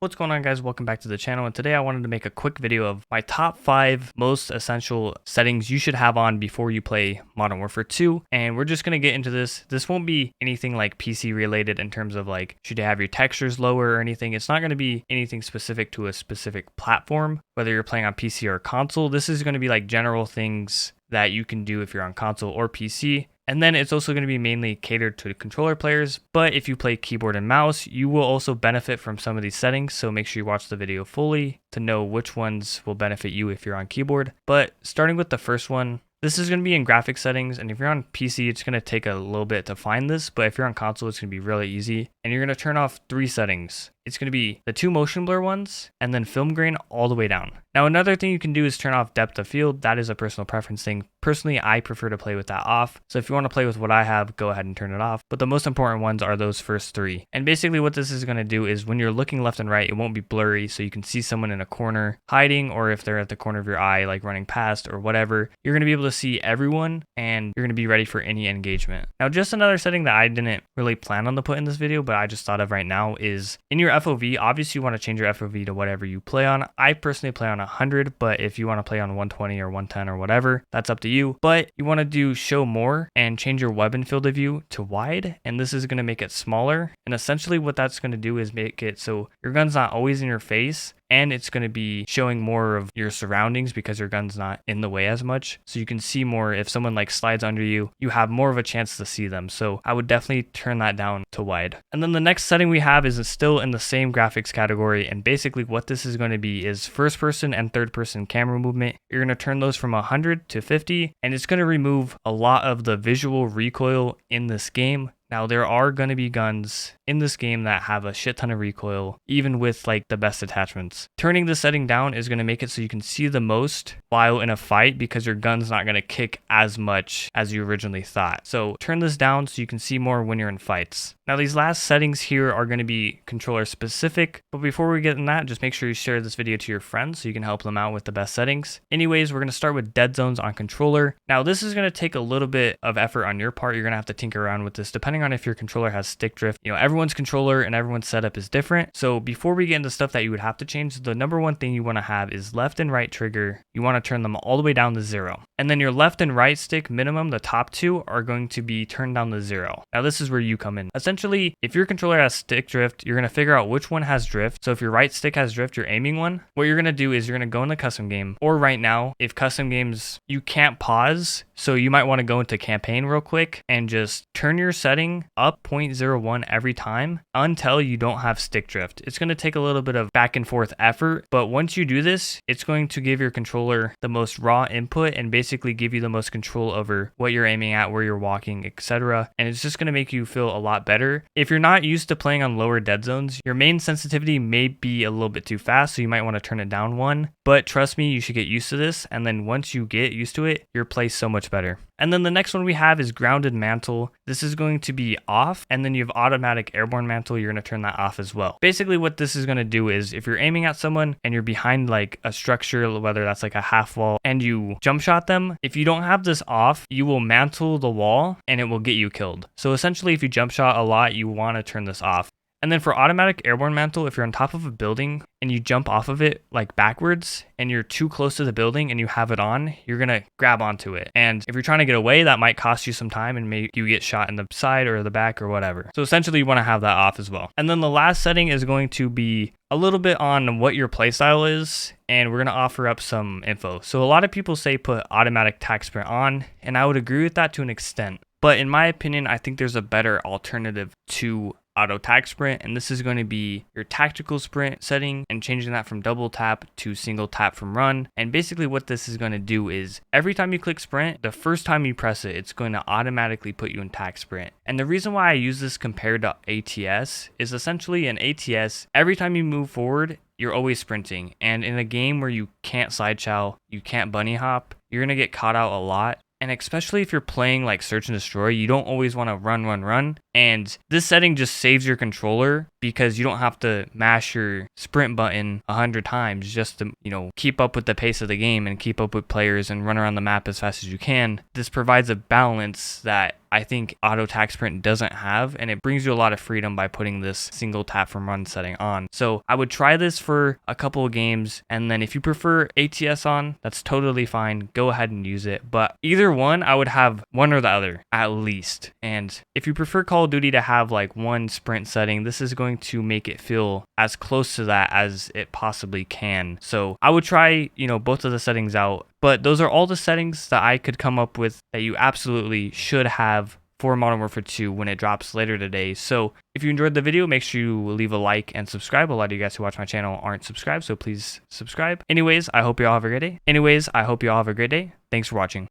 What's going on, guys? Welcome back to the channel, and today I wanted to make a quick video of my top 5 most essential settings you should have on before you play Modern Warfare 2, and we're just going to get into this. This won't be anything like PC related in terms of like should you have your textures lower or anything. It's not going to be anything specific to a specific platform, whether you're playing on PC or console. This is going to be like general things that you can do if you're on console or PC. And then it's also going to be mainly catered to controller players, but if you play keyboard and mouse, you will also benefit from some of these settings, so make sure you watch the video fully to know which ones will benefit you if you're on keyboard. But starting with the first one, this is going to be in graphics settings, and if you're on PC, it's going to take a little bit to find this, but if you're on console, it's going to be really easy. And you're going to turn off 3 settings. It's going to be the 2 motion blur ones and then film grain all the way down. Now, another thing you can do is turn off depth of field. That is a personal preference thing. Personally, I prefer to play with that off. So if you want to play with what I have, go ahead and turn it off. But the most important ones are those first 3. And basically what this is going to do is when you're looking left and right, it won't be blurry. So you can see someone in a corner hiding, or if they're at the corner of your eye, like running past or whatever, you're going to be able to see everyone and you're going to be ready for any engagement. Now, just another setting that I didn't really plan on to put in this video, but I just thought of right now is in your FOV, obviously you want to change your FOV to whatever you play on. I personally play on 100, but if you want to play on 120 or 110 or whatever, that's up to you. But you want to do show more and change your weapon field of view to wide, and this is going to make it smaller. And essentially what that's going to do is make it so your gun's not always in your face, and it's going to be showing more of your surroundings because your gun's not in the way as much. So you can see more. If someone like slides under you, you have more of a chance to see them. So I would definitely turn that down to wide. And then the next setting we have is still in the same graphics category. And basically what this is going to be is first person and third person camera movement. You're going to turn those from 100 to 50, and it's going to remove a lot of the visual recoil in this game. Now, there are going to be guns in this game that have a shit ton of recoil, even with like the best attachments. Turning this setting down is going to make it so you can see the most while in a fight because your gun's not going to kick as much as you originally thought. So turn this down so you can see more when you're in fights. Now, these last settings here are going to be controller specific, but before we get in that, just make sure you share this video to your friends so you can help them out with the best settings. Anyways, we're going to start with dead zones on controller. Now, this is going to take a little bit of effort on your part. You're going to have to tinker around with this depending on if your controller has stick drift. You know, everyone's controller and everyone's setup is different. So before we get into stuff that you would have to change, the number one thing you want to have is left and right trigger. You want to turn them all the way down to 0. And then your left and right stick minimum, the top 2, are going to be turned down to 0. Now this is where you come in. Essentially, if your controller has stick drift, you're going to figure out which one has drift. So if your right stick has drift, you're aiming one. What you're going to do is you're going to go in the custom game, or right now, if custom games, you can't pause. So you might want to go into campaign real quick and just turn your setting up 0.01 every time until you don't have stick drift. It's going to take a little bit of back and forth effort, but once you do this, it's going to give your controller the most raw input and basically give you the most control over what you're aiming at, where you're walking, etc. And it's just going to make you feel a lot better. If you're not used to playing on lower dead zones, your main sensitivity may be a little bit too fast, so you might want to turn it down 1. But trust me, you should get used to this, and then once you get used to it, your play's so much better. And then the next one we have is grounded mantle. This is going to be off, and then you have automatic airborne mantle. You're going to turn that off as well. Basically what this is going to do is if you're aiming at someone and you're behind like a structure, whether that's like a half wall, and you jump shot them, if you don't have this off, you will mantle the wall and it will get you killed. So essentially if you jump shot a lot, you want to turn this off. And then for automatic airborne mantle, if you're on top of a building and you jump off of it like backwards and you're too close to the building and you have it on, you're going to grab onto it. And if you're trying to get away, that might cost you some time and make you get shot in the side or the back or whatever. So essentially you want to have that off as well. And then the last setting is going to be a little bit on what your playstyle is, and we're going to offer up some info. So a lot of people say put automatic tac sprint on, and I would agree with that to an extent. But in my opinion, I think there's a better alternative to auto tac sprint, and this is going to be your tactical sprint setting and changing that from double tap to single tap from run. And basically what this is going to do is every time you click sprint, the first time you press it, it's going to automatically put you in tac sprint. And the reason why I use this compared to ATS is essentially in ATS, every time you move forward, you're always sprinting. And in a game where you can't side chow, you can't bunny hop, you're going to get caught out a lot. And especially if you're playing like search and destroy, you don't always want to run. And this setting just saves your controller because you don't have to mash your sprint button 100 times just to, keep up with the pace of the game and keep up with players and run around the map as fast as you can. This provides a balance that I think auto tac sprint doesn't have, and it brings you a lot of freedom by putting this single tap from run setting on. So I would try this for a couple of games, and then if you prefer ATS on, that's totally fine. Go ahead and use it. But either one, I would have one or the other at least. And if you prefer Call of Duty to have like one sprint setting, this is going to make it feel as close to that as it possibly can. So I would try, both of the settings out. But those are all the settings that I could come up with that you absolutely should have for Modern Warfare 2 when it drops later today. So if you enjoyed the video, make sure you leave a like and subscribe. A lot of you guys who watch my channel aren't subscribed, so please subscribe. Anyways, I hope you all have a great day. Thanks for watching.